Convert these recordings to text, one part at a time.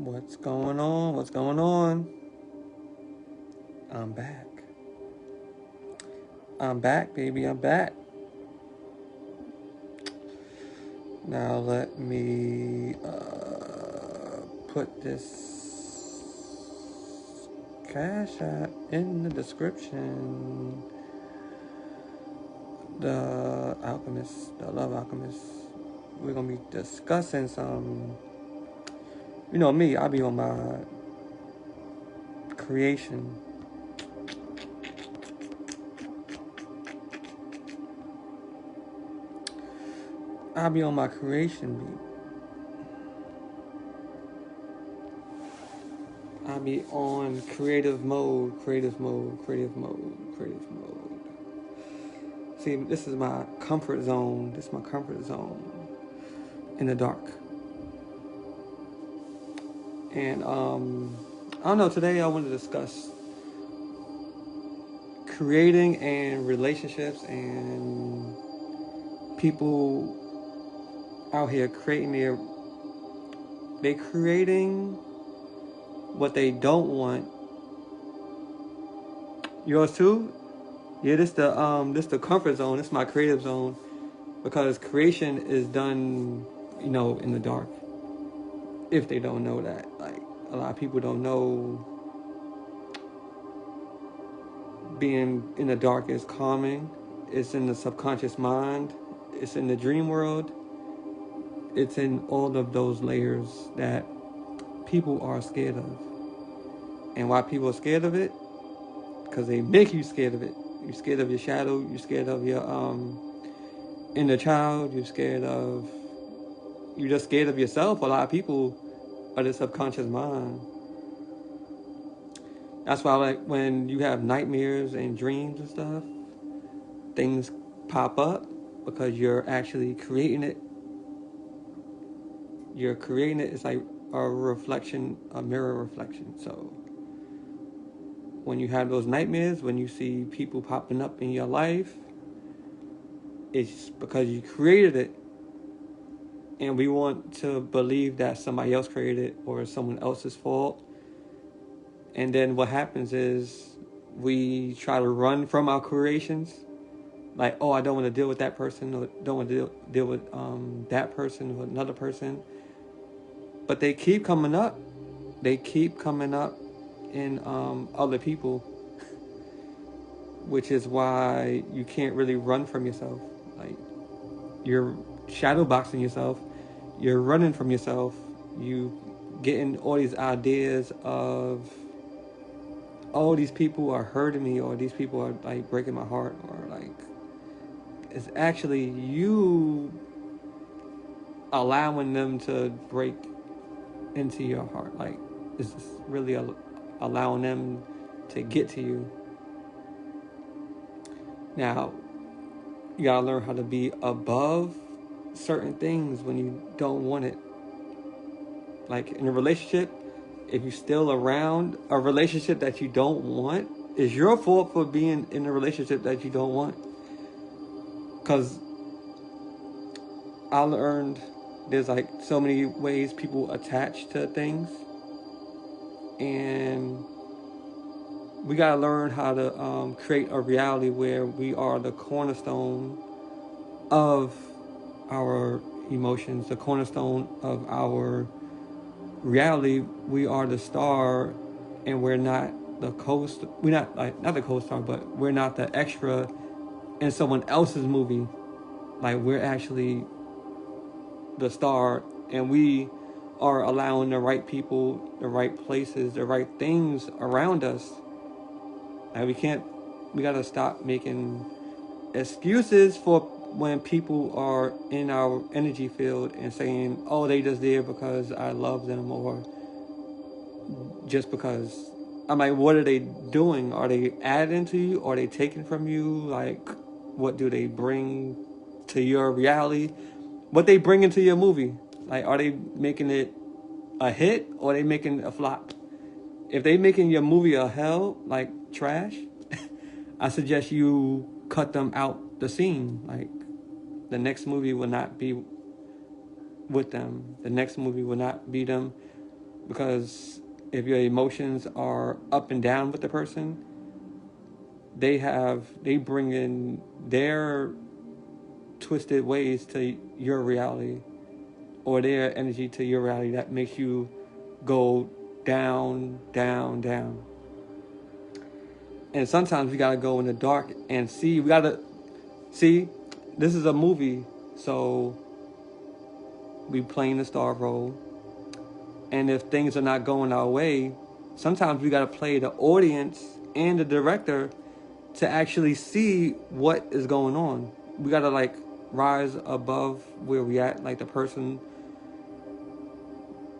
What's going on? What's going on? I'm back. I'm back, baby. I'm back. Now let me put this Cash App in the description. The Alchemist, the Love Alchemist. We're gonna be discussing some. You know me, I'll be on my creation. I'll be on my creation beat. I'll be on creative mode. See, this is my comfort zone. This is my comfort zone in the dark. And I don't know, today I want to discuss creating and relationships and people out here they creating what they don't want. Yours too? Yeah, this the comfort zone. This is my creative zone, because creation is done, in the dark. If they don't know that, like, a lot of people don't know being in the dark is calming. It's in the subconscious mind. It's in the dream world. It's in all of those layers that people are scared of. And why people are scared of it? Because they make you scared of it. You're scared of your shadow. You're scared of your inner child. You're just scared of yourself. A lot of people are the subconscious mind. That's why, like, when you have nightmares and dreams and stuff, things pop up because you're actually creating it. You're creating it. It's like a reflection, a mirror reflection. So when you have those nightmares, when you see people popping up in your life, it's because you created it. And we want to believe that somebody else created it or someone else's fault. And then what happens is we try to run from our creations. Like, oh, I don't want to deal with that person, or don't want to deal with that person or another person. But they keep coming up. They keep coming up in other people, which is why you can't really run from yourself. Like, you're shadow boxing yourself. You're running from yourself. You getting all these ideas of, oh, these people are hurting me, or these people are like breaking my heart, or like, it's actually you allowing them to break into your heart. Like, it's really allowing them to get to you. Now, you gotta learn how to be above certain things when you don't want it. Like, in a relationship, if you're still around a relationship that you don't want, it's your fault for being in a relationship that you don't want. Because I learned there's like so many ways people attach to things, and we gotta learn how to create a reality where we are the cornerstone of our emotions, the cornerstone of our reality. We are the star, and we're not the we're not the co-star, but we're not the extra in someone else's movie. Like, we're actually the star, and we are allowing the right people, the right places, the right things around us. And we gotta stop making excuses for when people are in our energy field and saying, oh, they just there because I love them, or just because. I'm like, what are they doing? Are they adding to you? Are they taking from you? Like, what do they bring to your reality? What they bring into your movie? Like, are they making it a hit, or are they making it a flop? If they making your movie a hell, like trash, I suggest you cut them out the scene. Like, the next movie will not be with them. The next movie will not be them Because if your emotions are up and down with the person, they bring in their twisted ways to your reality, or their energy to your reality, that makes you go down, down, down. And sometimes we gotta go in the dark and see. We gotta see. This is a movie, so we playing the star role. And if things are not going our way, sometimes we gotta play the audience and the director to actually see what is going on. We gotta like rise above where we at, like the person.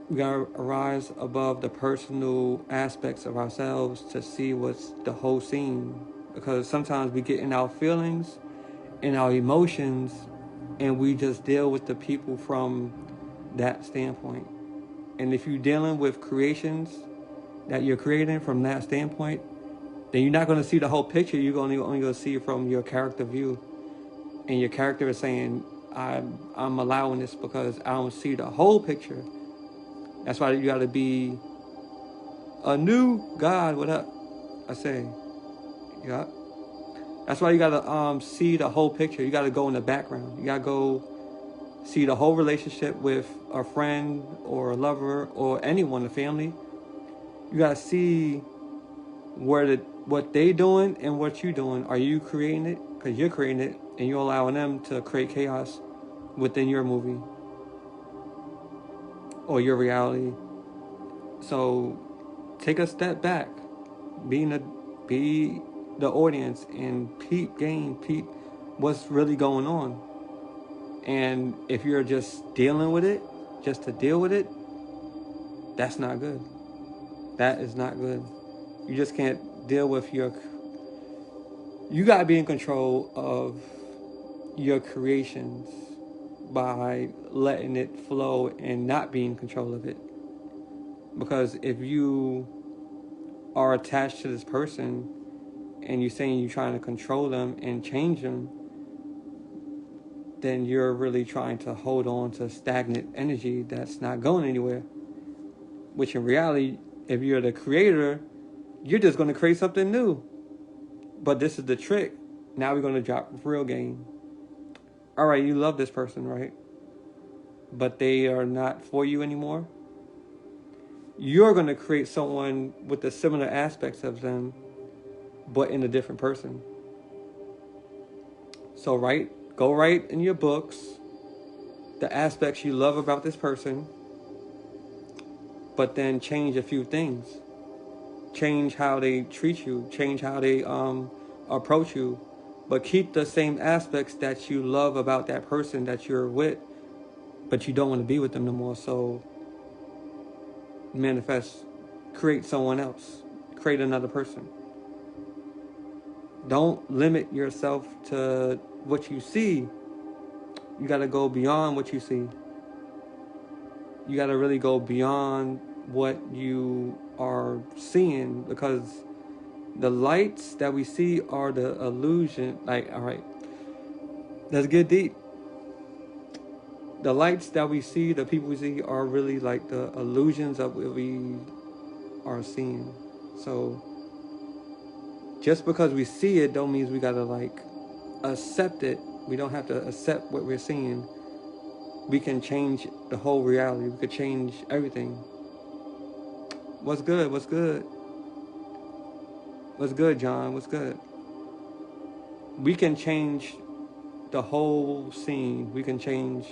We gotta rise above the personal aspects of ourselves to see what's the whole scene. Because sometimes we get in our feelings, in our emotions, and we just deal with the people from that standpoint. And if you're dealing with creations that you're creating from that standpoint, then you're not going to see the whole picture. You're only going to see it from your character view. And your character is saying, I'm allowing this because I don't see the whole picture. That's why you got to be a new God. What up? I say, yeah. That's why you got to see the whole picture. You got to go in the background. You got to go see the whole relationship with a friend or a lover or anyone, a family. You got to see what they doing and what you doing. Are you creating it? Because you're creating it and you're allowing them to create chaos within your movie or your reality. So take a step back, be the audience, and peep what's really going on. And if you're just dealing with it, just to deal with it, that's not good. That is not good. You just can't deal with you gotta be in control of your creations by letting it flow and not being in control of it. Because if you are attached to this person and you're saying you're trying to control them and change them, then you're really trying to hold on to stagnant energy that's not going anywhere. Which in reality, if you're the creator, you're just going to create something new. But this is the trick. Now we're going to drop real game. All right, you love this person, right? But they are not for you anymore. You're going to create someone with the similar aspects of them, but in a different person. So go write in your books the aspects you love about this person, but then change a few things. Change how they treat you, change how they approach you, but keep the same aspects that you love about that person that you're with, but you don't want to be with them no more. So manifest, create someone else, create another person. Don't limit yourself to what you see. You got to go beyond what you see. You got to really go beyond what you are seeing, because the lights that we see are the illusion. Like, all right, let's get deep. The lights that we see, the people we see, are really like the illusions of what we are seeing. So just because we see it don't mean we gotta like accept it. We don't have to accept what we're seeing. We can change the whole reality. We could change everything. What's good? What's good? What's good, John? What's good? We can change the whole scene. We can change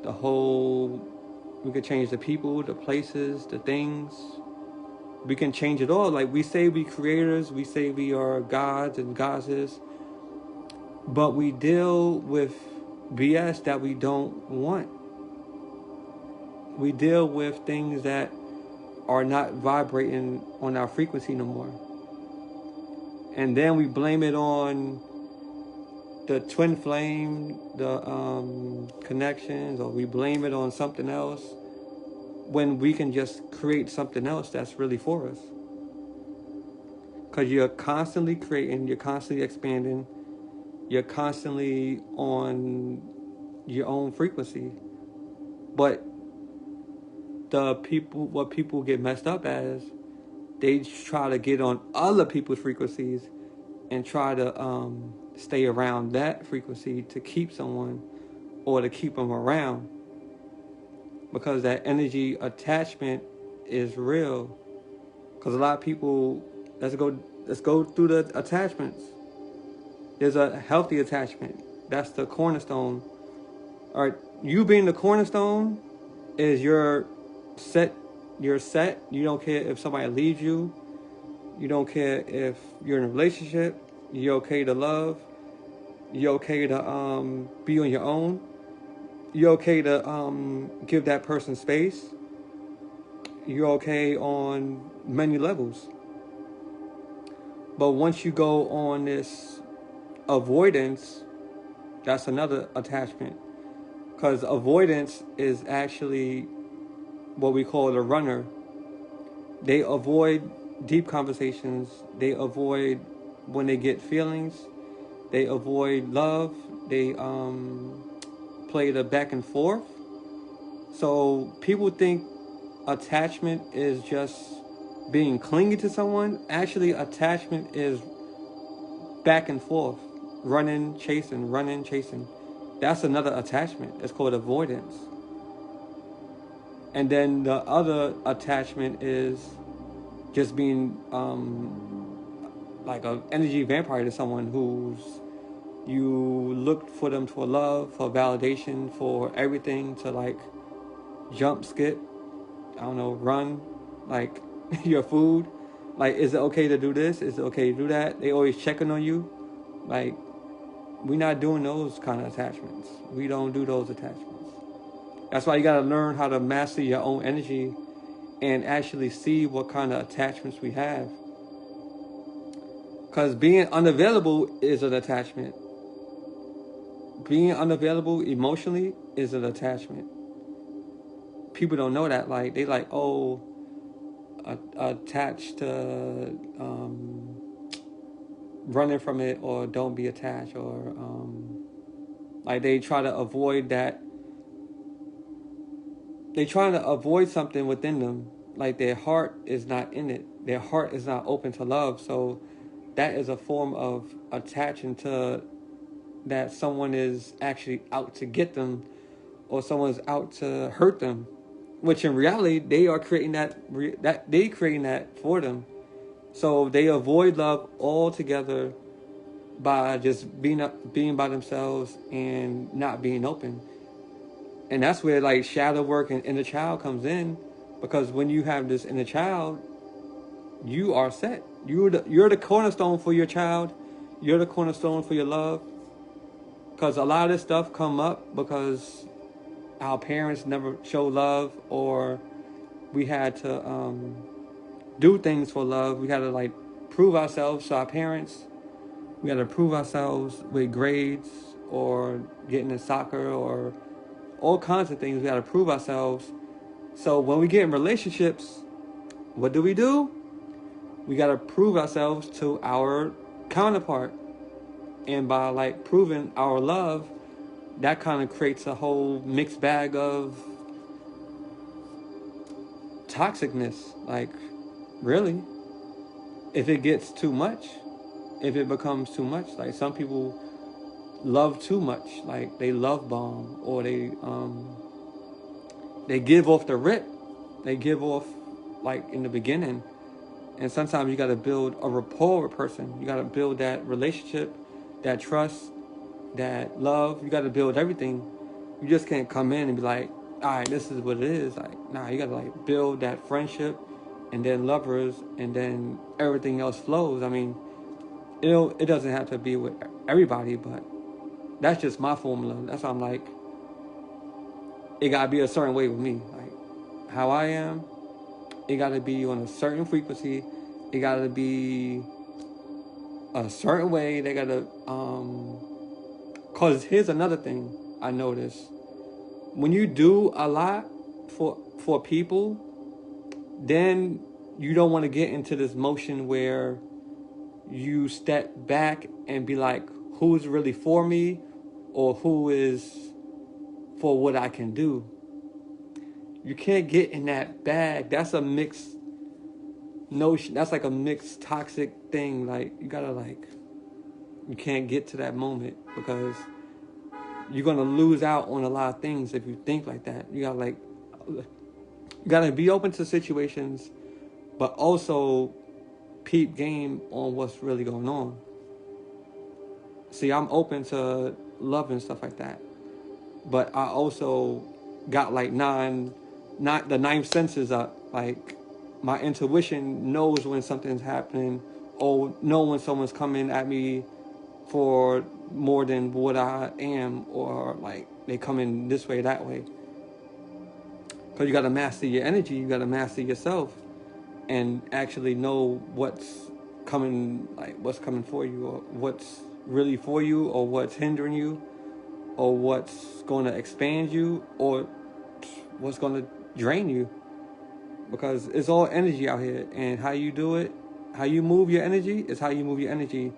we can change the people, the places, the things. We can change it all. Like we say we creators, we say we are gods and goddesses, but we deal with BS that we don't want. We deal with things that are not vibrating on our frequency no more. And then we blame it on the twin flame, the connections, or we blame it on something else, when we can just create something else that's really for us. Because you're constantly creating, you're constantly expanding, you're constantly on your own frequency. But what people get messed up as, they try to get on other people's frequencies and try to stay around that frequency to keep someone or to keep them around, because that energy attachment is real. Because a lot of people, let's go through the attachments. There's a healthy attachment. That's the cornerstone. All right, you being the cornerstone is you're set. You're set. You don't care if somebody leaves you. You don't care if you're in a relationship. You're okay to love. You're okay to be on your own. You're okay to give that person space. You're okay on many levels. But once you go on this avoidance, that's another attachment. Because avoidance is actually what we call the runner. They avoid deep conversations. They avoid when they get feelings. They avoid love. They play the back and forth. So people think attachment is just being clingy to someone. Actually, attachment is back and forth, running, chasing. That's another attachment. It's called avoidance. And then the other attachment is just being like an energy vampire to someone who's, you look for them for love, for validation, for everything, to like jump, skip, I don't know, run, like your food. Like, is it okay to do this? Is it okay to do that? They always checking on you. Like, we're not doing those kind of attachments. We don't do those attachments. That's why you got to learn how to master your own energy and actually see what kind of attachments we have. Because being unavailable is an attachment. Being unavailable emotionally is an attachment. People don't know that. Like, they like, oh, attached to running from it, or don't be attached, or like they try to avoid that. They trying to avoid something within them. Like, their heart is not in it. Their heart is not open to love. So that is a form of attaching to that someone is actually out to get them, or someone's out to hurt them, which in reality they are creating that for them. So they avoid love altogether by just being by themselves and not being open. And that's where like shadow work and inner child comes in, because when you have this inner child, you are set. You're the cornerstone for your child. You're the cornerstone for your love. Because a lot of this stuff come up because our parents never show love, or we had to do things for love. We had to like prove ourselves to our parents. We had to prove ourselves with grades, or getting in soccer, or all kinds of things. We had to prove ourselves. So when we get in relationships, what do? We got to prove ourselves to our counterpart. And by like proving our love, that kind of creates a whole mixed bag of toxicness. Like, really, if it gets too much, if it becomes too much, like some people love too much, like they love bomb, or they give off the rip, they give off like in the beginning. And sometimes you got to build a rapport with a person. You got to build that relationship, that trust, that love. You got to build everything. You just can't come in and be like, all right, this is what it is. Like, nah, you got to like build that friendship, and then lovers, and then everything else flows. I mean, it doesn't have to be with everybody, but that's just my formula. That's why I'm like, it got to be a certain way with me. Like, how I am, it got to be on a certain frequency. It got to be a certain way. They got to, cause here's another thing I noticed. When you do a lot for people, then you don't want to get into this motion where you step back and be like, who's really for me, or who is for what I can do. You can't get in that bag. That's a mixed notion. That's like a mixed toxic thing. Like, you gotta, like, you can't get to that moment because you're gonna lose out on a lot of things if you think like that. You gotta be open to situations, but also peep game on what's really going on. See, I'm open to love and stuff like that, but I also got like not the ninth senses up. Like, my intuition knows when something's happening, or know when someone's coming at me for more than what I am, or like they come in this way, that way. Because you got to master your energy, you got to master yourself, and actually know what's what's coming for you, or what's really for you, or what's hindering you, or what's going to expand you, or what's going to drain you. Because it's all energy out here, and how you do it, how you move your energy is how you move your energy.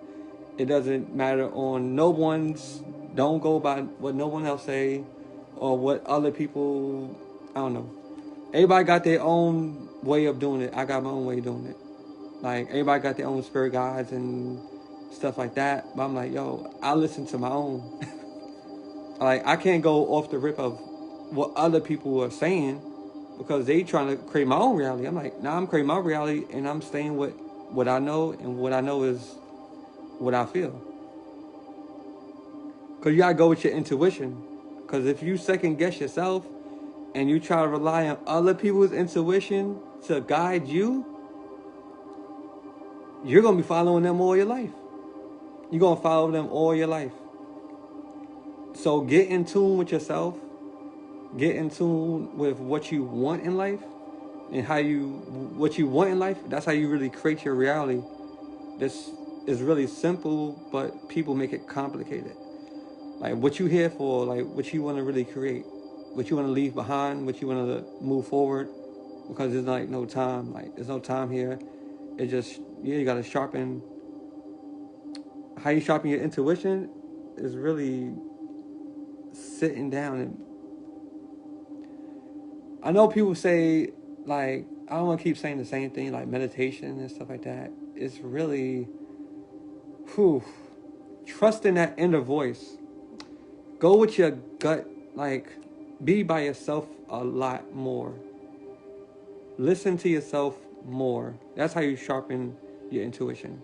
It doesn't matter on no one's, don't go by what no one else say, or what other people, I don't know. Everybody got their own way of doing it. I got my own way of doing it. Like, everybody got their own spirit guides and stuff like that. But I'm like, yo, I listen to my own. Like, I can't go off the rip of what other people are saying, because they trying to create my own reality. I'm like, nah, I'm creating my reality, and I'm staying with what I know, and what I know is what I feel. Because you got to go with your intuition. Because if you second guess yourself and you try to rely on other people's intuition to guide you, you're going to be following them all your life. You're going to follow them all your life. So get in tune with yourself. Get in tune with what you want in life, and what you want in life. That's how you really create your reality. This is really simple, but people make it complicated. Like, what you here for, like what you want to really create, what you want to leave behind, what you want to move forward, because there's like no time. Like, there's no time here. It just, you got to sharpen. How you sharpen your intuition is really sitting down. And I know people say, like, I don't want to keep saying the same thing, like meditation and stuff like that. It's really, trust in that inner voice. Go with your gut. Like, be by yourself a lot more. Listen to yourself more. That's how you sharpen your intuition.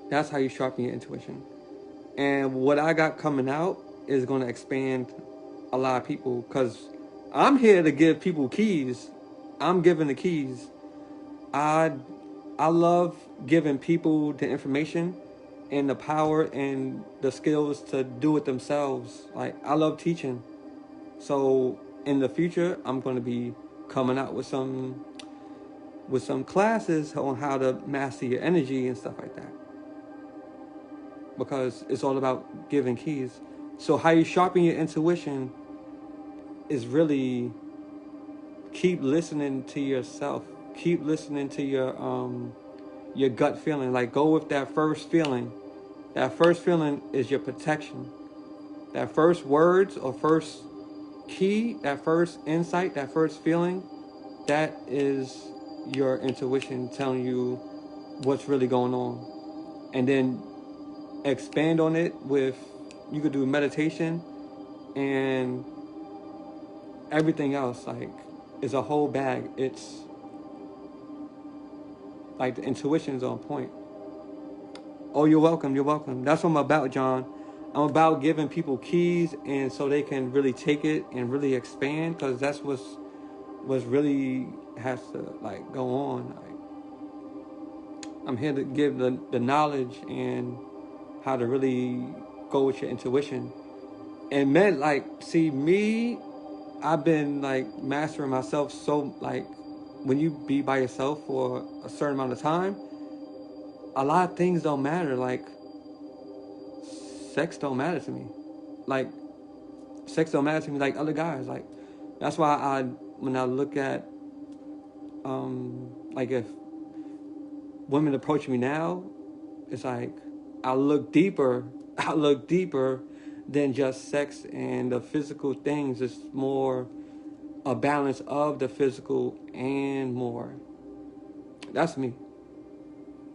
That's how you sharpen your intuition. And what I got coming out is going to expand a lot of people, because I'm here to give people keys. I'm giving the keys. I love giving people the information and the power and the skills to do it themselves. Like, I love teaching. So in the future, I'm going to be coming out with some classes on how to master your energy and stuff like that, because it's all about giving keys. So how you sharpen your intuition is really keep listening to yourself. Keep listening to your gut feeling. Like, go with that first feeling. That first feeling is your protection. That first words or first key, that first insight, that first feeling, that is your intuition telling you what's really going on. And then expand on it with, you could do meditation and everything else. Like, it's a whole bag. It's like the intuition's on point. Oh, you're welcome. You're welcome. That's what I'm about, John. I'm about giving people keys, and so they can really take it and really expand, because that's what's really has to, like, go on. Like, I'm here to give the knowledge and how to really go with your intuition. And men, like, see me, I've been like mastering myself. So, like, when you be by yourself for a certain amount of time, a lot of things don't matter. Like, sex don't matter to me. Like, sex don't matter to me like other guys. Like, that's why when I look at, like, if women approach me now, it's like, I look deeper than just sex and the physical things. It's more a balance of the physical and more. That's me.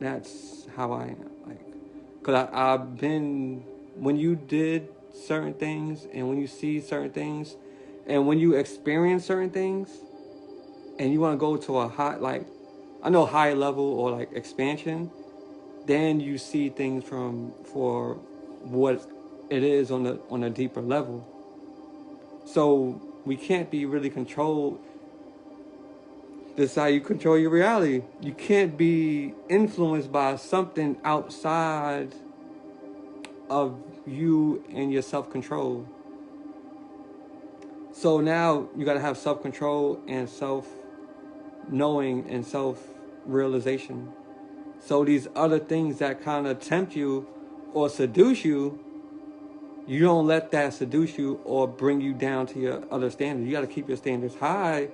That's how I am. Like, cause I've been, when you did certain things and when you see certain things and when you experience certain things and you want to go to a high, like, I know high level or like expansion, then you see things for what it is on a deeper level. So we can't be really controlled. This is how you control your reality. You can't be influenced by something outside of you and your self-control. So now you got to have self-control and self-knowing and self-realization. So these other things that kind of tempt you or seduce you, you don't let that seduce you or bring you down to your other standards. You got to keep your standards high.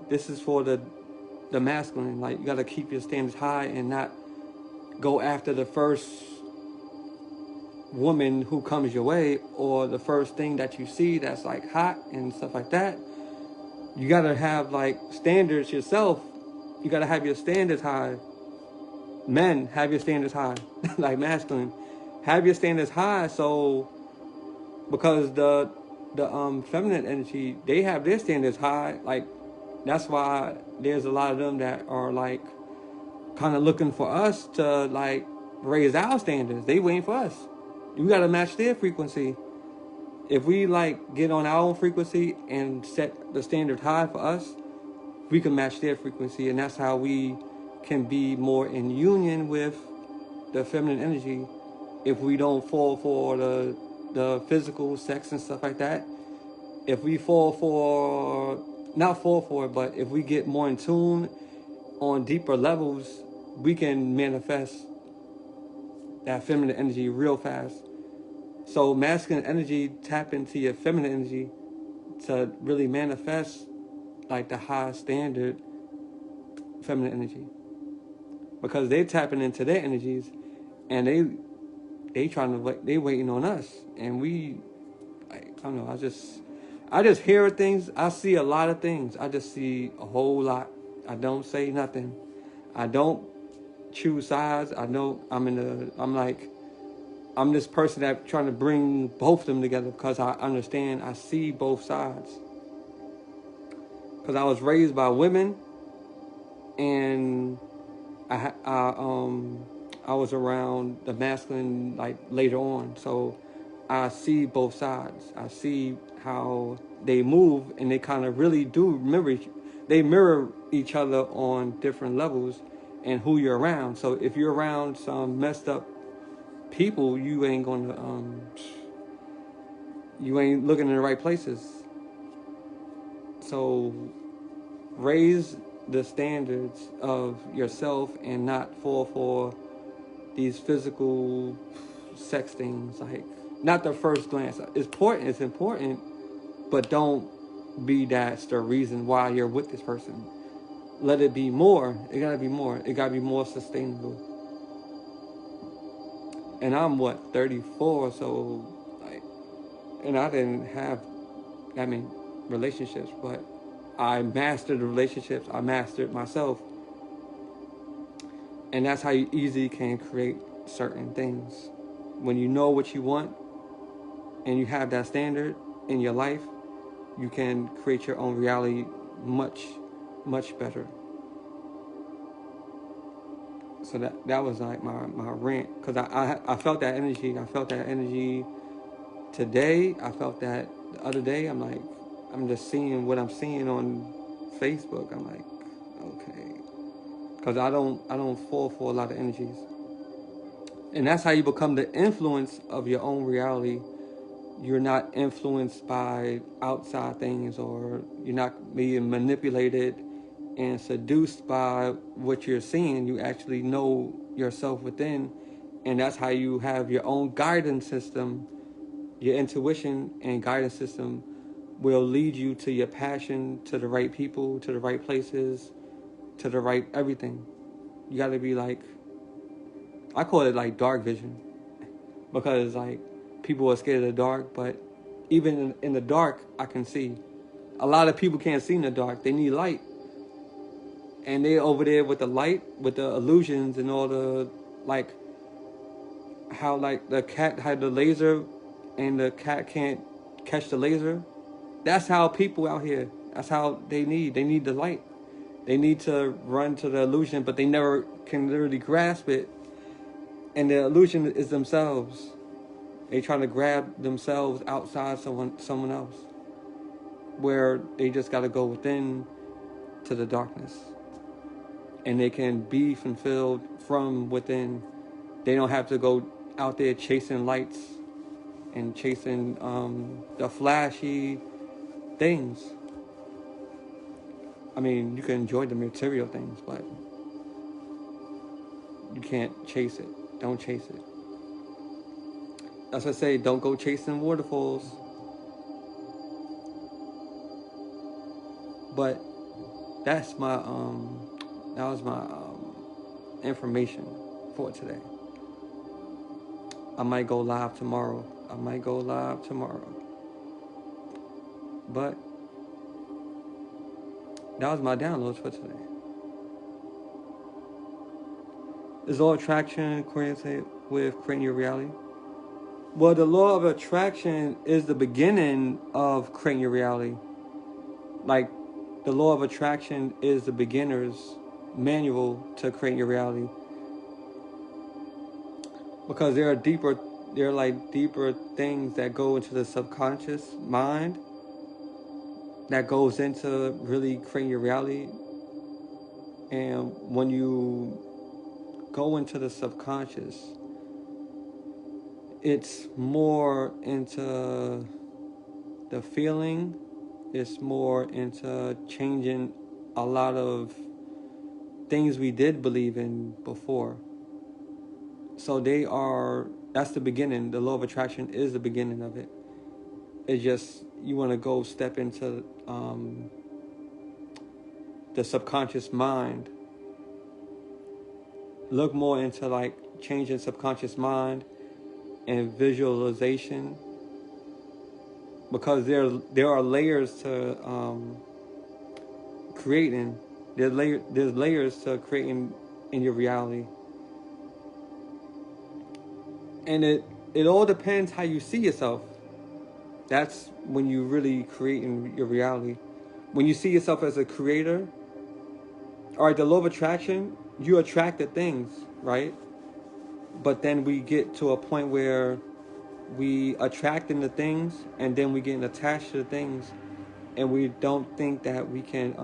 This is for the masculine. Like, you got to keep your standards high and not go after the first woman who comes your way or the first thing that you see that's like hot and stuff like that. You got to have like standards yourself. You got to have your standards high. Men, have your standards high. Like masculine, have your standards high. So because the feminine energy, they have their standards high. Like, that's why there's a lot of them that are like kind of looking for us to like raise our standards. They waiting for us. We got to match their frequency. If we like get on our own frequency and set the standard high for us, we can match their frequency, and that's how we can be more in union with the feminine energy. If we don't fall for the physical sex and stuff like that, if we not fall for it, but if we get more in tune on deeper levels, we can manifest that feminine energy real fast. So masculine energy, tap into your feminine energy to really manifest like the high standard feminine energy, because they're tapping into their energies and they waiting on us, and we, like, I don't know, I just hear things. I see a lot of things. I just see a whole lot. I don't say nothing. I don't choose sides. I know I'm this person that trying to bring both of them together because I understand. I see both sides. Because I was raised by women, and I was around the masculine like later on, so I see both sides. I see how they move, and they kind of really do mirror each other on different levels, and who you're around. So if you're around some messed up people, you ain't looking in the right places. So raise the standards of yourself and not fall for these physical sex things. Like, not the first glance. It's important, but don't be that's the reason why you're with this person. Let it be more. It gotta be more. It gotta be more sustainable. And I'm 34, so like, and I didn't have, relationships, but I mastered the relationships. I mastered myself. And that's how you easily can create certain things. When you know what you want and you have that standard in your life, you can create your own reality much, much better. So that was like my rant. Because I felt that energy. I felt that energy today. I felt that the other day. I'm just seeing what I'm seeing on Facebook. I'm like, okay. Because I don't fall for a lot of energies. And that's how you become the influence of your own reality. You're not influenced by outside things, or you're not being manipulated and seduced by what you're seeing. You actually know yourself within, and that's how you have your own guidance system. Your intuition and guidance system will lead you to your passion, to the right people, to the right places, to the right everything. You got to be like, I call it like dark vision, because like people are scared of the dark, but even in the dark, I can see. a lot of people can't see in the dark. They need light. And they over there with the light, with the illusions and all the, like, how like the cat had the laser and the cat can't catch the laser. That's how people out here, that's how they need the light. They need to run to the illusion, but they never can literally grasp it. And the illusion is themselves. They trying to grab themselves outside someone else, where they just got to go within to the darkness, and they can be fulfilled from within. They don't have to go out there chasing lights and chasing the flashy things. I mean, you can enjoy the material things, but you can't chase it. Don't chase it. That's what I say, don't go chasing waterfalls. But that's my that was my information for today. I might go live tomorrow. But that was my downloads for today. Is all attraction coordinated with creating your reality? Well, the law of attraction is the beginning of creating your reality. Like, the law of attraction is the beginner's manual to create your reality. Because there are deeper things that go into the subconscious mind that goes into really creating your reality. And when you go into the subconscious, it's more into the feeling. It's more into changing a lot of things we did believe in before. So that's the beginning. The law of attraction is the beginning of it. It's just, you want to go step into the subconscious mind. Look more into like changing subconscious mind and visualization, because there are layers to creating. There's layers to creating in your reality, and it all depends how you see yourself. That's when you really create in your reality. When you see yourself as a creator, all right, the law of attraction, you attract the things, right? But then we get to a point where we attracting the things, and then we getting attached to the things, and we don't think that we can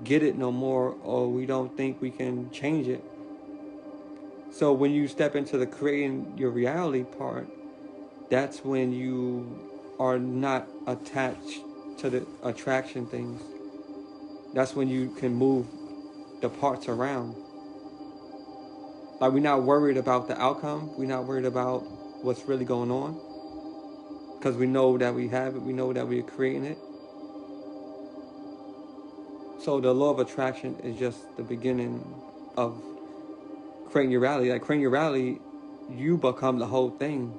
get it no more, or we don't think we can change it. So when you step into the creating your reality part, that's when you are not attached to the attraction things. That's when you can move the parts around. Like, we're not worried about the outcome. We're not worried about what's really going on, because we know that we have it. We know that we're creating it. So the law of attraction is just the beginning of creating your reality. Like, creating your reality, you become the whole thing.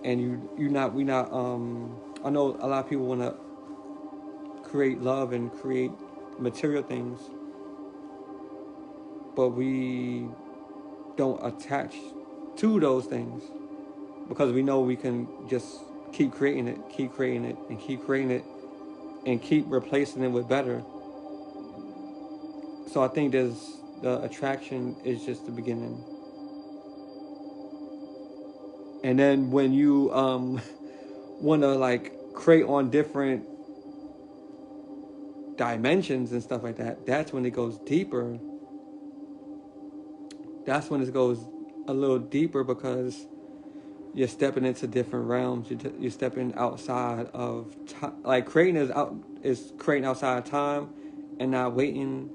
And we not I know a lot of people want to create love and create material things, but we don't attach to those things, because we know we can just keep creating it, and keep replacing it with better. So I think the attraction is just the beginning. And then when you want to like create on different dimensions and stuff like that, that's when it goes deeper. That's when it goes a little deeper, because you're stepping into different realms. You're stepping outside of time. Like, creating is creating outside of time, and not waiting,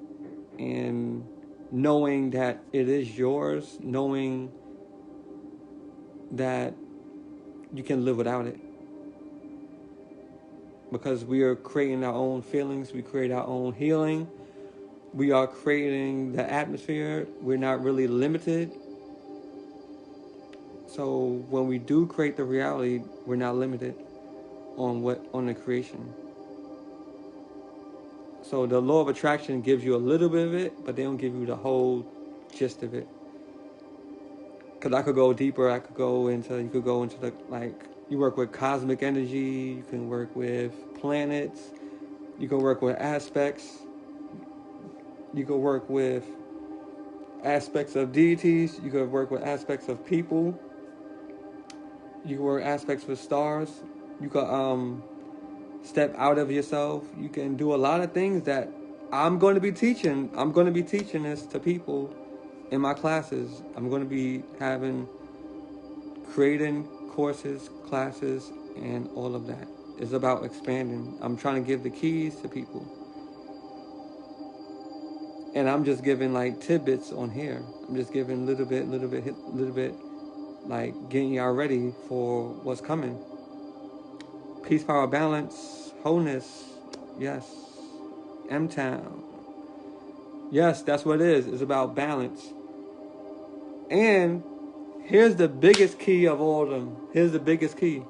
and knowing that it is yours, knowing that you can live without it. Because we are creating our own feelings, we create our own healing, we are creating the atmosphere. We're not really limited. So when we do create the reality, we're not limited on the creation. So the law of attraction gives you a little bit of it, but they don't give you the whole gist of it. Because I could go deeper. You could go into the, like, you work with cosmic energy. You can work with planets. You can work with aspects. You can work with aspects of deities. You can work with aspects of people. You can work aspects with stars. You can step out of yourself. You can do a lot of things that I'm going to be teaching. I'm going to be teaching this to people in my classes. I'm going to be creating courses, classes, and all of that. It's about expanding. I'm trying to give the keys to people. And I'm just giving like tidbits on here. I'm just giving little bit, like getting y'all ready for what's coming. Peace, power, balance, wholeness. Yes. M-Town. Yes, that's what it is. It's about balance. And here's the biggest key of all of them. Here's the biggest key.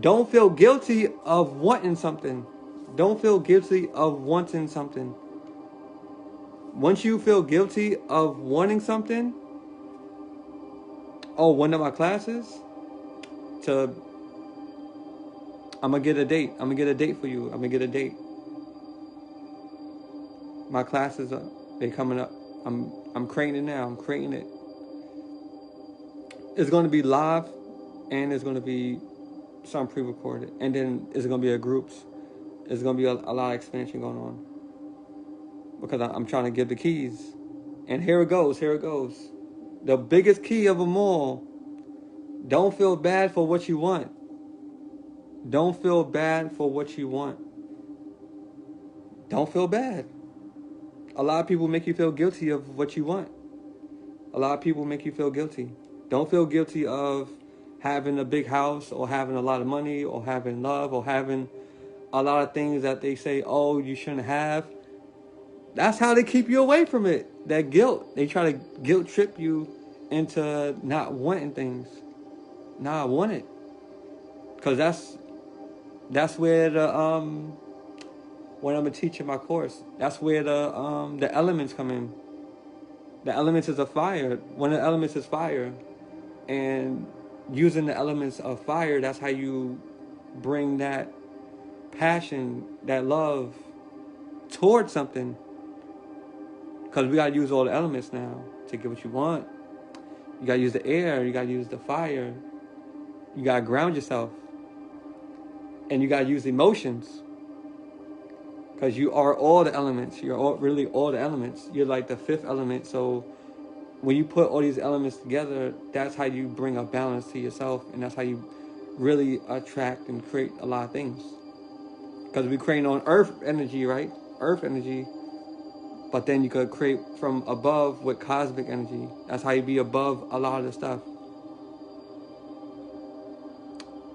Don't feel guilty of wanting something. Don't feel guilty of wanting something. Once you feel guilty of wanting something, one of my classes, I'm going to get a date. I'm going to get a date for you. I'm going to get a date. My classes they're coming up. I'm creating it now. I'm creating it. It's going to be live, and it's going to be some pre-recorded, and then it's going to be a groups. There's going to be a lot of expansion going on because I'm trying to give the keys. And here it goes. The biggest key of them all. Don't feel bad for what you want. Don't feel bad for what you want. Don't feel bad. A lot of people make you feel guilty of what you want. A lot of people make you feel guilty. Don't feel guilty of having a big house or having a lot of money or having love or having a lot of things that they say, oh, you shouldn't have. That's how they keep you away from it. That guilt. They try to guilt trip you into not wanting things. Nah, I want it. Because that's where when I'm teaching my course, that's where the elements come in. The elements is a fire. One of the elements is fire. And using the elements of fire, that's how you bring that passion, that love towards something. Because we got to use all the elements now to get what you want. You got to use the air. You got to use the fire. You got to ground yourself. And you got to use emotions. Because you are all the elements. You're really all the elements. You're like the fifth element. So when you put all these elements together, that's how you bring a balance to yourself. And that's how you really attract and create a lot of things. Because we're creating on earth energy, right? Earth energy. But then you could create from above with cosmic energy. That's how you be above a lot of the stuff.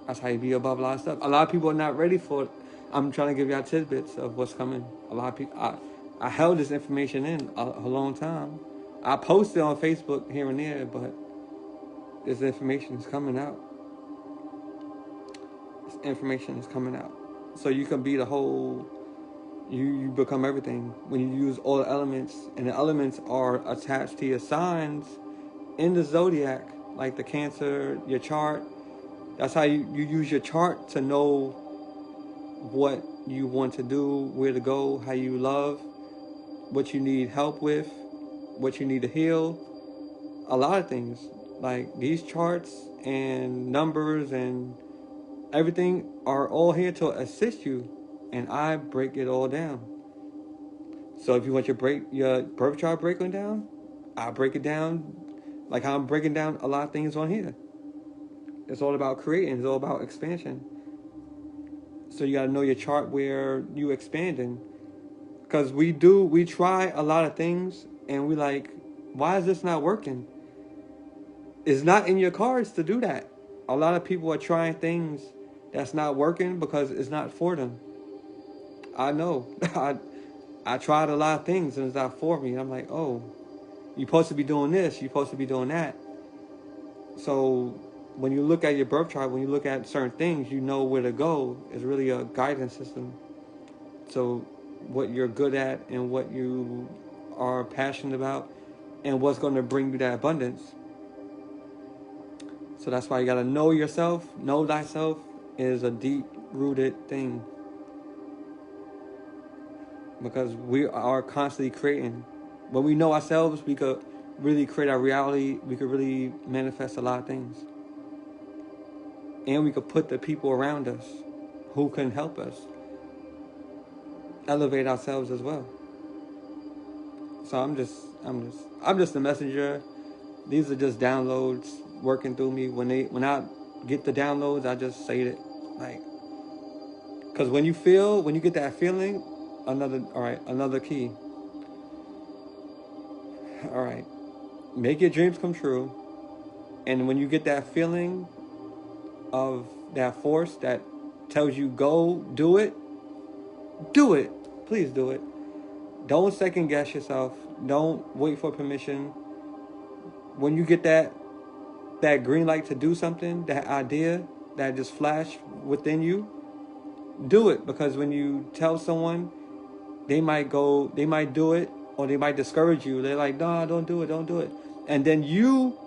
That's how you be above a lot of stuff. A lot of people are not ready for it. I'm trying to give y'all tidbits of what's coming. A lot of people, I held this information in a long time. I posted on Facebook here and there, but this information is coming out. This information is coming out. So you can be the whole, you become everything when you use all the elements. And the elements are attached to your signs in the zodiac, like the Cancer, your chart. That's how you use your chart to know what you want to do, where to go, how you love, what you need help with, what you need to heal. A lot of things. Like these charts and numbers and everything are all here to assist you. And I break it all down. So if you want your birth chart breaking down, I break it down like how I'm breaking down a lot of things on here. It's all about creating. It's all about expansion. So you got to know your chart where you expanding. Because we try a lot of things and we like, why is this not working? It's not in your cards to do that. A lot of people are trying things that's not working because it's not for them. I know. I tried a lot of things and it's not for me. I'm like, oh, you're supposed to be doing this. You're supposed to be doing that. So when you look at your birth chart, when you look at certain things, you know where to go. It's really a guidance system. So what you're good at and what you are passionate about and what's going to bring you that abundance. So that's why you got to know yourself. Know thyself is a deep-rooted thing. Because we are constantly creating. When we know ourselves, we could really create our reality. We could really manifest a lot of things. And we could put the people around us who can help us elevate ourselves as well. So I'm just a messenger. These are just downloads working through me. When I get the downloads, I just say it, like, because when you get that feeling, another key. All right, make your dreams come true, and when you get that feeling of that force that tells you go do it, please do it. Don't second guess yourself. Don't wait for permission. When you get that green light to do something, that idea that just flashed within you, do it. Because when you tell someone, they might do it, or they might discourage you. They're like, "No, don't do it." And then you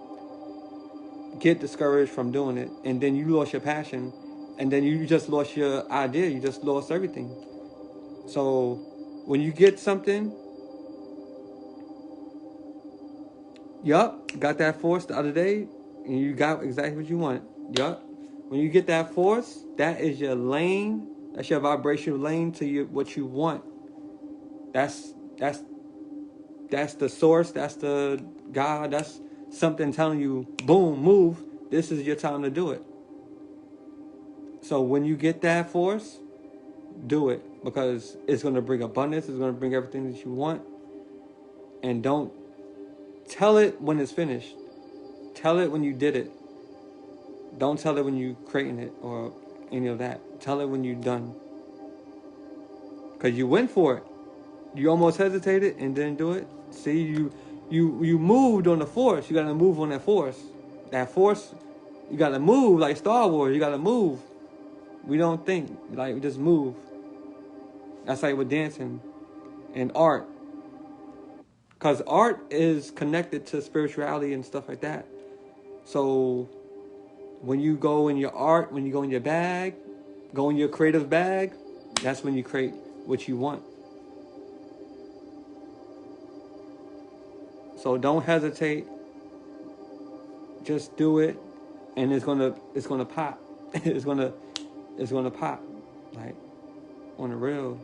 get discouraged from doing it, and then you lost your passion, and then you just lost your idea. You just lost everything. So when you get something, got that force the other day, and you got exactly what you want. When you get that force, that is your lane. That's your vibrational lane to what you want. That's the source. That's the God. That's something telling you, boom, move. This is your time to do it. So when you get that force, do it, because it's going to bring abundance. It's going to bring everything that you want. And don't tell it when it's finished. Tell it when you did it. Don't tell it when you creating it or any of that. Tell it when you're done. Because you went for it. You almost hesitated and didn't do it. See, you moved on the force. You got to move on that force. That force, you got to move like Star Wars. You got to move. We don't think. Like, we just move. That's like with dancing and art. Because art is connected to spirituality and stuff like that. So when you go in your art, when you go in your bag, go in your creative bag, that's when you create what you want. So don't hesitate. Just do it, and it's gonna pop. it's gonna pop, like, on the real.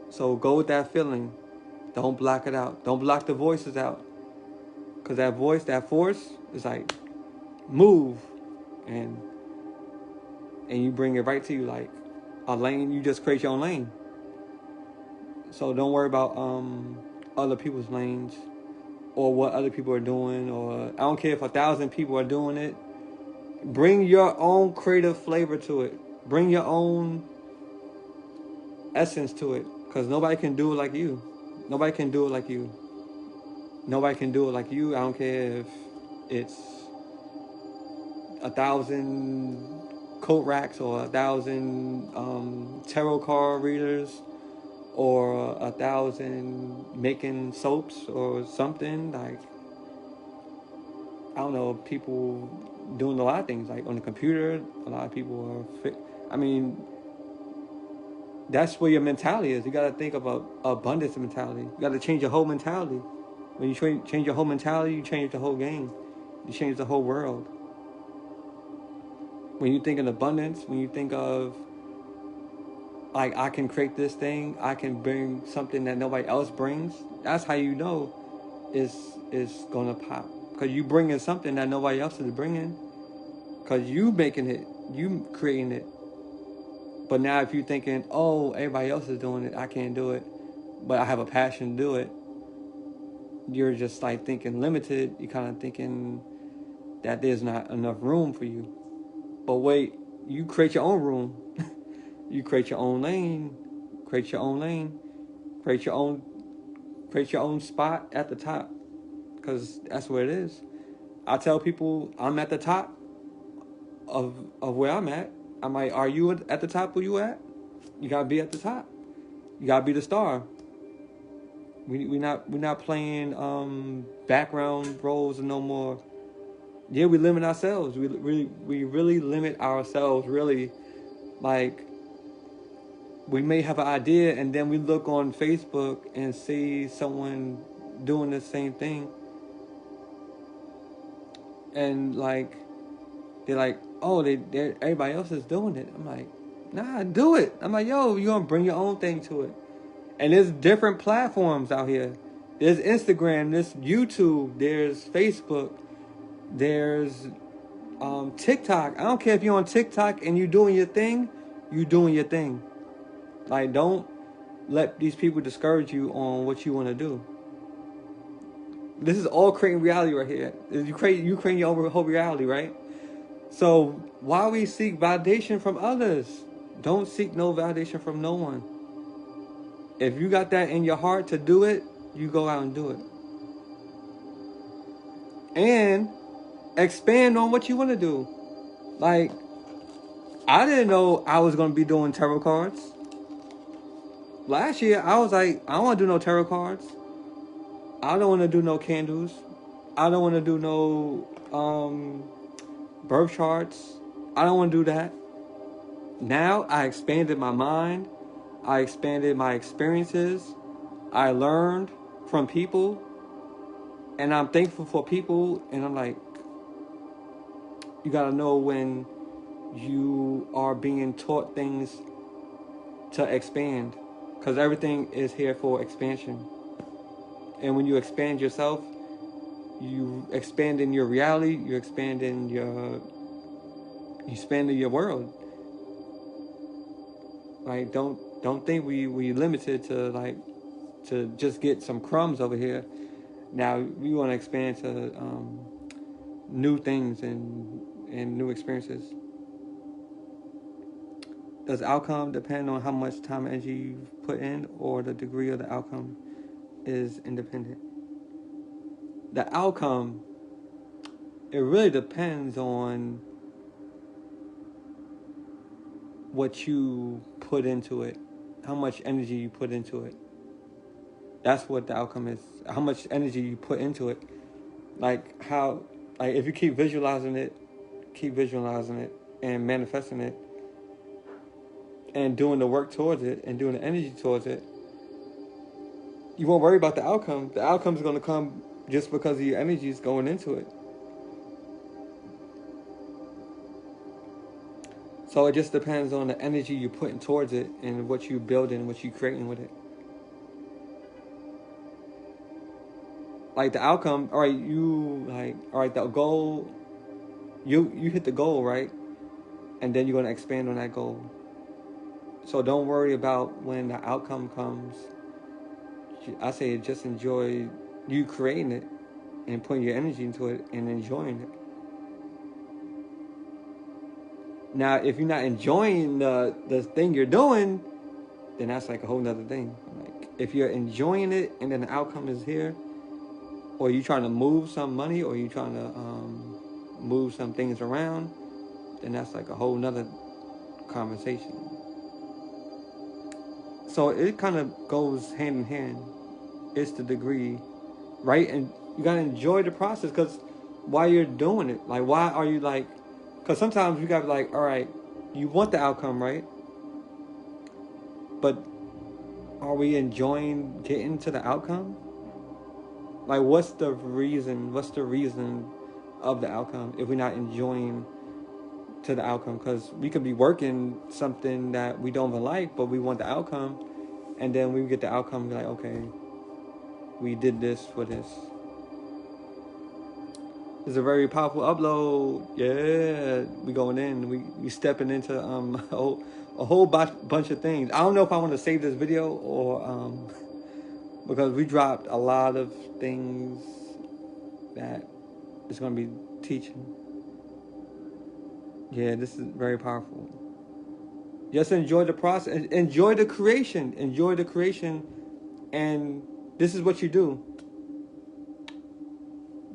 So go with that feeling. Don't block it out. Don't block the voices out. Because that voice, that force is like, move. And you bring it right to you, like a lane. You just create your own lane. So don't worry about other people's lanes or what other people are doing. Or I don't care if 1,000 people are doing it. Bring your own creative flavor to it. Bring your own essence to it. Because nobody can do it like you. Nobody can do it like you. Nobody can do it like you. I don't care if it's 1,000 coat racks or 1,000 tarot card readers or 1,000 making soaps or something. Like, I don't know, people doing a lot of things, like on the computer. A lot of people are that's where your mentality is. You got to think about abundance mentality. You got to change your whole mentality. When you change your whole mentality, you change the whole game. You change the whole world. When you think in abundance, when you think of, like, I can create this thing, I can bring something that nobody else brings, that's how you know it's going to pop. Because you bringing something that nobody else is bringing. Because you making it, you creating it. But now if you're thinking, oh, everybody else is doing it, I can't do it, but I have a passion to do it, you're just like thinking limited. You're kind of thinking that there's not enough room for you. But wait, you create your own room. You create your own lane. Create your own lane. Create your own spot at the top. Because that's where it is. I tell people I'm at the top of where I'm at. I'm like, are you at the top where you at? You gotta be at the top. You gotta be the star. We're not playing background roles no more. Yeah, we limit ourselves. We really limit ourselves. Really, like, we may have an idea, and then we look on Facebook and see someone doing the same thing, and like, they're like, oh, they everybody else is doing it. I'm like, nah, do it. I'm like, yo, you're gonna bring your own thing to it. And there's different platforms out here. There's Instagram, there's YouTube, there's Facebook, there's TikTok. I don't care if you're on TikTok and you're doing your thing, you're doing your thing. Like, don't let these people discourage you on what you want to do. This is all creating reality right here. You create your own whole reality, right? So why we seek validation from others? Don't seek no validation from no one. If you got that in your heart to do it, you go out and do it. And expand on what you want to do. Like, I didn't know I was going to be doing tarot cards. Last year, I was like, I don't want to do no tarot cards. I don't want to do no candles. I don't want to do no birth charts. I don't want to do that. Now, I expanded my mind. I expanded my experiences. I learned from people. And I'm thankful for people. And I'm like, you got to know when you are being taught things to expand, because everything is here for expansion. And when you expand yourself, you expand in your reality, you expand in your world. Like, don't think we limited to just get some crumbs over here. Now we want to expand to new things and new experiences. Does outcome depend on how much time and energy you've put in, or the degree of the outcome is independent? The outcome, it really depends on what you put into it, how much energy you put into it. That's what the outcome is. How much energy you put into it. Like if you keep visualizing it and manifesting it, and doing the work towards it, and doing the energy towards it, you won't worry about the outcome. The outcome is going to come just because of your energy is going into it. So it just depends on the energy you're putting towards it and what you're building, what you're creating with it. Like the outcome, all right, the goal, you hit the goal, right? And then you're going to expand on that goal. So don't worry about when the outcome comes. I say just enjoy you creating it and putting your energy into it and enjoying it. Now, if you're not enjoying the thing you're doing, then that's like a whole nother thing. Like, if you're enjoying it and then the outcome is here, or you trying to move some money, or you trying to move some things around, then that's like a whole nother conversation. So it kind of goes hand in hand. It's the degree, right? And you gotta enjoy the process, because while you're doing it, like, why are you like? Because sometimes you gotta be like, all right, you want the outcome, right? But are we enjoying getting to the outcome? Like, what's the reason? What's the reason of the outcome if we're not enjoying to the outcome? Because we could be working something that we don't even like, but we want the outcome, and then we get the outcome and be like, okay, we did this for this. It's a very powerful upload. Yeah, we going in. We stepping into a whole bunch of things. I don't know if I want to save this video or because we dropped a lot of things that is going to be teaching. Yeah, this is very powerful. Just enjoy the process. Enjoy the creation. Enjoy the creation. And this is what you do.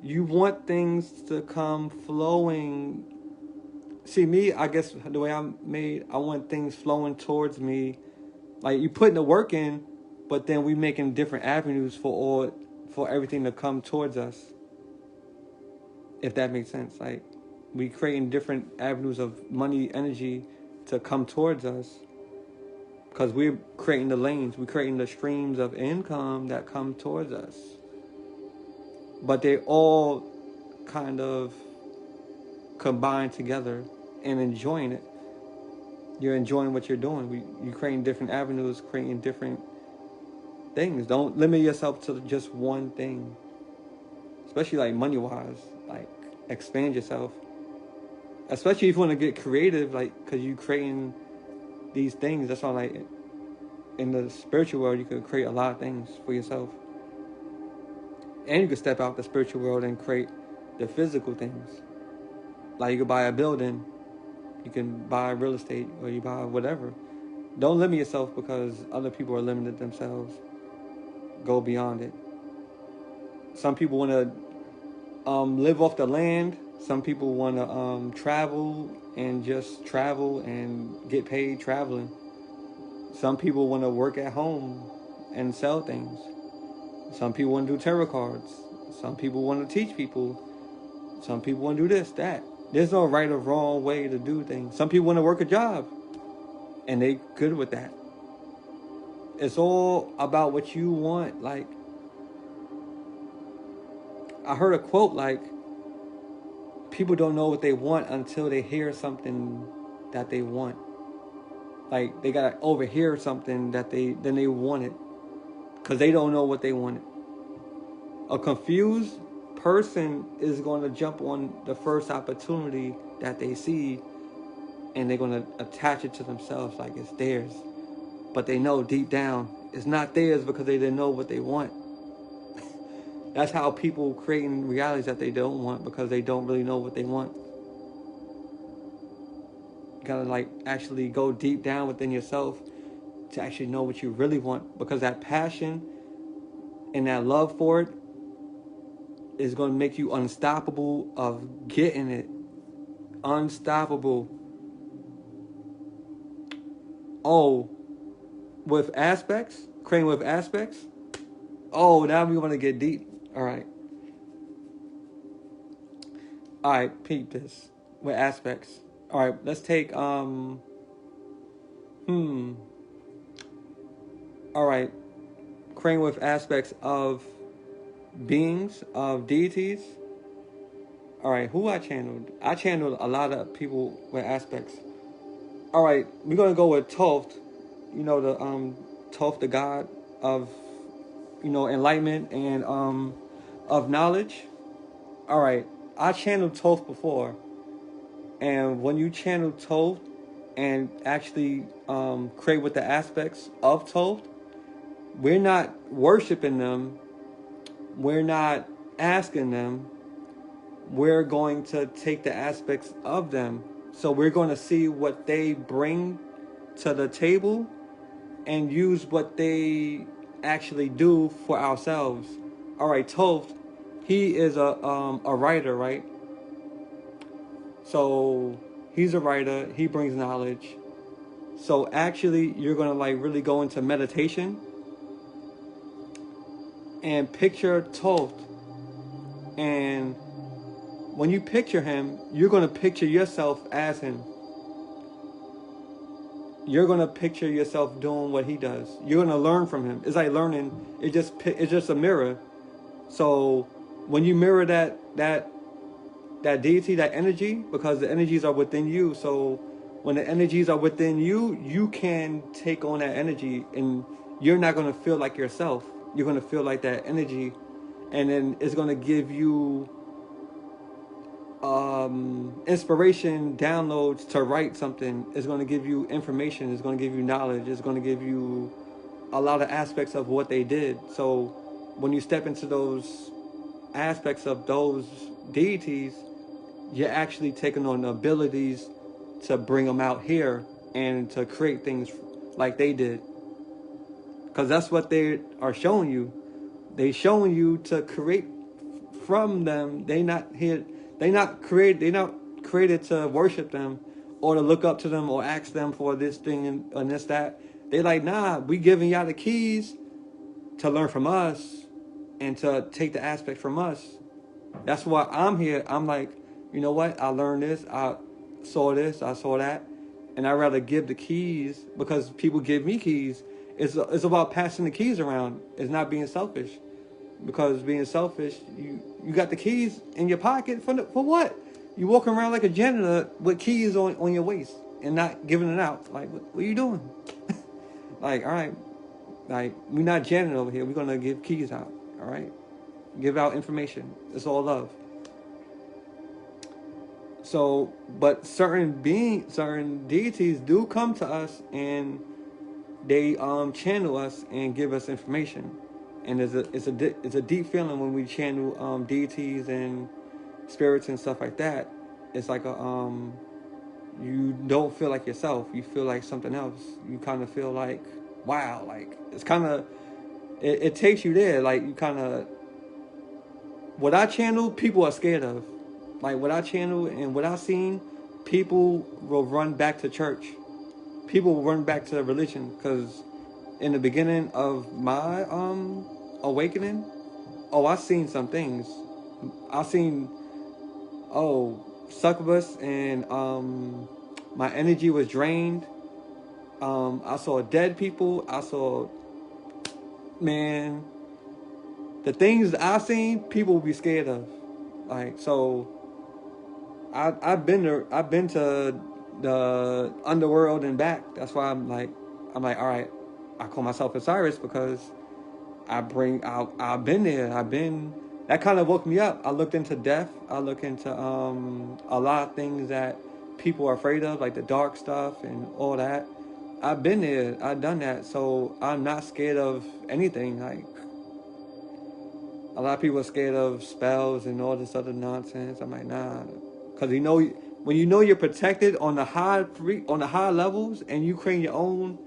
You want things to come flowing see me, I guess the way I'm made, I want things flowing towards me. Like you putting the work in, but then we making different avenues for everything to come towards us. If that makes sense. Like we creating different avenues of money, energy to come towards us. Because we're creating the lanes, we're creating the streams of income that come towards us. But they all kind of combine together and enjoying it. You're enjoying what you're doing. You're creating different avenues, creating different things. Don't limit yourself to just one thing. Especially like money-wise. Like expand yourself. Especially if you want to get creative, like, because you're creating these things. That's why, like, in the spiritual world, you could create a lot of things for yourself. And you can step out the spiritual world and create the physical things. Like you could buy a building, you can buy real estate, or you buy whatever. Don't limit yourself because other people are limited themselves. Go beyond it. Some people want to live off the land. Some people want to travel and just travel and get paid traveling. Some people want to work at home and sell things. Some people want to do tarot cards. Some people want to teach people. Some people want to do this, that. There's no right or wrong way to do things. Some people want to work a job, and they good with that. It's all about what you want. Like, I heard a quote like, people don't know what they want until they hear something that they want. Like, they gotta overhear something that then they want it. Because they don't know what they wanted. A confused person is going to jump on the first opportunity that they see, and they're going to attach it to themselves like it's theirs. But they know deep down it's not theirs because they didn't know what they want. That's how people creating realities that they don't want, because they don't really know what they want. You gotta like actually go deep down within yourself to actually know what you really want, because that passion and that love for it is going to make you unstoppable of getting it. Unstoppable. Oh, with aspects? Creating with aspects? Oh, now we want to get deep. Alright. Alright, peep this. With aspects. Alright, let's take, Alright. Creating with aspects of beings, of deities. Alright, who I channeled? I channeled a lot of people with aspects. Alright, we're gonna go with Thoth. You know, the Thoth, the god of, you know, enlightenment and of knowledge. Alright, I channeled Thoth before. And when you channel Thoth and actually create with the aspects of Thoth, we're not worshiping them. We're not asking them. We're going to take the aspects of them. So we're going to see what they bring to the table and use what they actually do for ourselves. Alright, Thoth, he is a writer, right? So he's a writer. He brings knowledge. So actually, you're going to like really go into meditation and picture Thoth. And when you picture him, you're going to picture yourself as him. You're going to picture yourself doing what he does. You're going to learn from him. It's like learning. It's just a mirror. So when you mirror that deity, that energy, because the energies are within you. So when the energies are within you, you can take on that energy, and you're not going to feel like yourself. You're going to feel like that energy, and then it's going to give you inspiration, downloads to write something. It's going to give you information. It's going to give you knowledge. It's going to give you a lot of aspects of what they did. So when you step into those aspects of those deities, you're actually taking on the abilities to bring them out here and to create things like they did. Because that's what they are showing you. They showing you to create from them. They're not creating created to worship them or to look up to them or ask them for this thing and this, that. They like, nah, we giving y'all the keys to learn from us and to take the aspect from us. That's why I'm here. I'm like, you know what? I learned this. I saw this. I saw that. And I'd rather give the keys because people give me keys. It's about passing the keys around. It's not being selfish. Because being selfish, you got the keys in your pocket for what? You walking around like a janitor with keys on your waist and not giving it out. Like, what are you doing? Like, all right. Like, we're not janitor over here. We're going to give keys out. All right? Give out information. It's all love. So, but certain deities do come to us and they channel us and give us information. And it's a deep feeling when we channel deities and spirits and stuff like that. It's like you don't feel like yourself. You feel like something else. You kind of feel like, wow, like it's kind of it takes you there. Like you kind of what I channel, people are scared of. Like what I channel and what I've seen, people will run back to church. People will run back to religion because in the beginning of my awakening, I seen some things. I seen succubus and my energy was drained. I saw dead people. I saw, man, the things that I seen, people will be scared of. Like so, I've been to the underworld and back. That's why I'm like, all right. I call myself Osiris because I've been there. That kind of woke me up. I looked into death. I looked into a lot of things that people are afraid of, like the dark stuff and all that. I've been there. I've done that. So I'm not scared of anything. Like a lot of people are scared of spells and all this other nonsense. I'm like, nah, because when you know you're protected on the high levels and you create your own.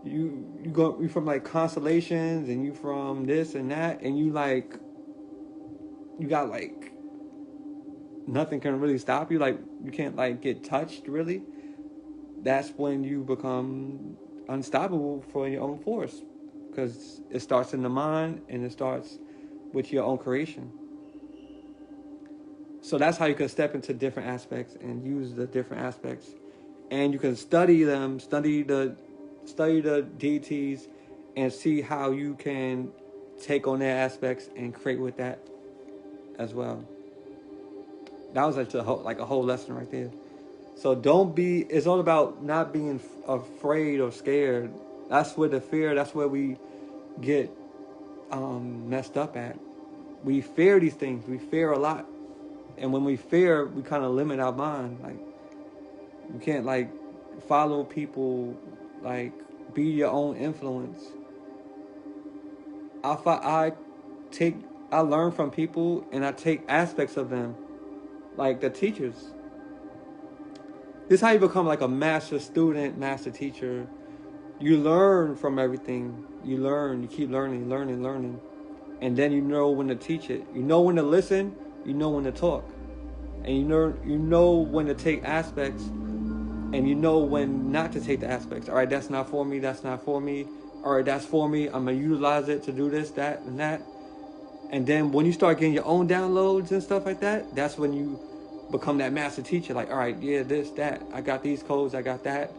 You from like constellations and you from this and that and you got like nothing can really stop you, like you can't like get touched really. That's when you become unstoppable for your own force because it starts in the mind and it starts with your own creation. So that's how you can step into different aspects and use the different aspects, and you can study them, study the deities and see how you can take on their aspects and create with that as well. That was like a whole lesson right there. So it's all about not being afraid or scared. That's where that's where we get messed up at. We fear these things. We fear a lot. And when we fear, we kind of limit our mind. Like, you can't like follow people, like be your own influence. I learn from people and I take aspects of them, like the teachers. This is how you become like a master student, master teacher. You learn from everything. You keep learning. And then you know when to teach it. You know when to listen, you know when to talk. And you know when to take aspects and you know when not to take the aspects. All right, that's not for me. All right, that's for me. I'm going to utilize it to do this, that, and that. And then when you start getting your own downloads and stuff like that, that's when you become that master teacher. Like, all right, yeah, this, that. I got these codes. I got that.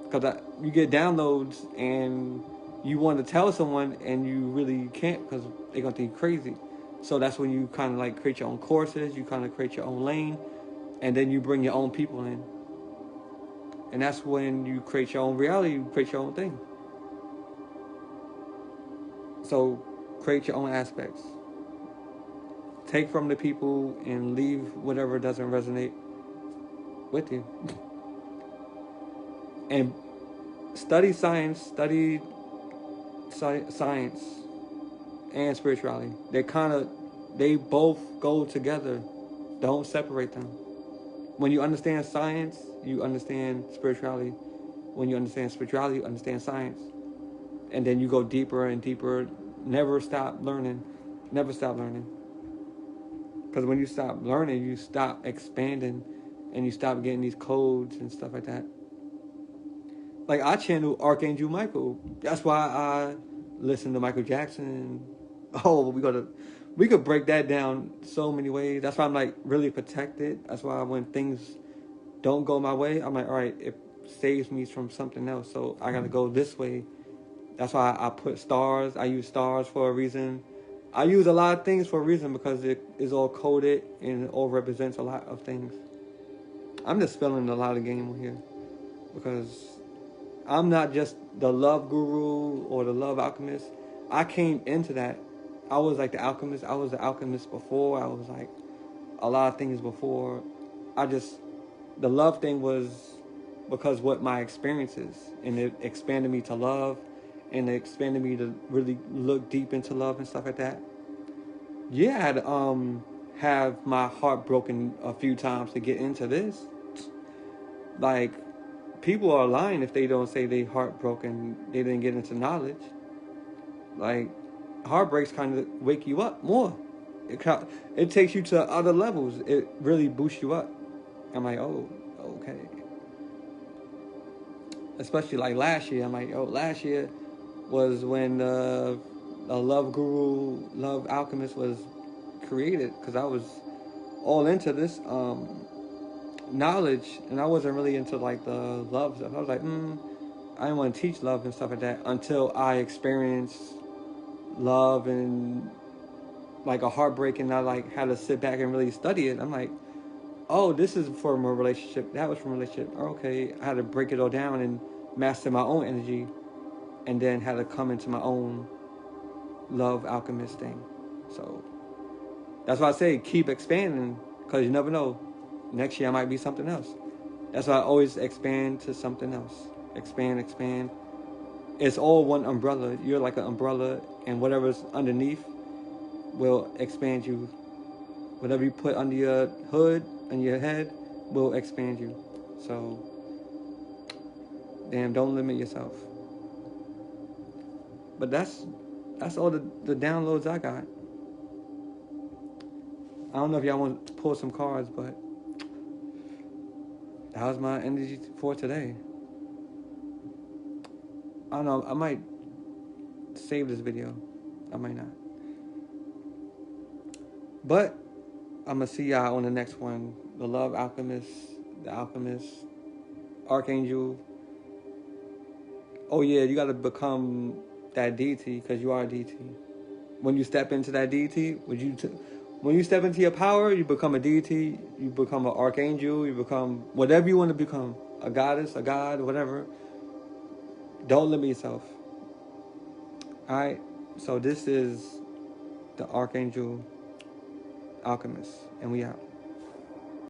Because you get downloads and you want to tell someone and you really can't because they're going to think crazy. So that's when you kind of like create your own courses. You kind of create your own lane. And then you bring your own people in. And that's when you create your own reality. You create your own thing. So create your own aspects. Take from the people and leave whatever doesn't resonate with you. And study science and spirituality. They both go together. Don't separate them. When you understand science, you understand spirituality. When you understand spirituality, you understand science. And then you go deeper and deeper. Never stop learning. Never stop learning. Because when you stop learning, you stop expanding and you stop getting these codes and stuff like that. Like, I channel Archangel Michael. That's why I listen to Michael Jackson. Oh, we could break that down so many ways. That's why I'm like really protected. That's why when things don't go my way, I'm like, all right, it saves me from something else. So I gotta go this way. That's why I put stars. I use stars for a reason. I use a lot of things for a reason because it is all coded and it all represents a lot of things. I'm just spilling a lot of game here because I'm not just the love guru or the love alchemist. I came into that. I was like the alchemist. I was the alchemist before. I was like a lot of things before. The love thing was because what my experiences, and it expanded me to love, and it expanded me to really look deep into love and stuff like that. Yeah, I had have my heart broken a few times to get into this. Like, people are lying if they don't say they heartbroken, they didn't get into knowledge. Like, heartbreaks kind of wake you up more. It takes you to other levels. It really boosts you up. I'm like, oh, okay. Especially like last year. I'm like, oh, last year was when a love guru, love alchemist was created, because I was all into this knowledge, and I wasn't really into like the love stuff. I was like, I didn't want to teach love and stuff like that until I experienced love and like a heartbreak, and I like had to sit back and really study it. I'm like, oh, this is from a relationship. That was from a relationship. Okay, I had to break it all down and master my own energy, and then had to come into my own love alchemist thing. So that's why I say keep expanding, because you never know. Next year I might be something else. That's why I always expand to something else. Expand, expand. It's all one umbrella. You're like an umbrella, and whatever's underneath will expand you. Whatever you put under your hood and your head will expand you. So, damn, don't limit yourself. But that's all the downloads I got. I don't know if y'all want to pull some cards, but that was my energy for today. I don't know. I might save this video. I might not. But I'm going to see y'all on the next one. The Love Alchemist, the Alchemist, Archangel. Oh yeah, you got to become that deity, because you are a deity. When you step into that deity, when you step into your power, you become a deity, you become an archangel, you become whatever you want to become. A goddess, a god, whatever. Don't limit yourself. Alright? So this is the Archangel Alchemist, and we out.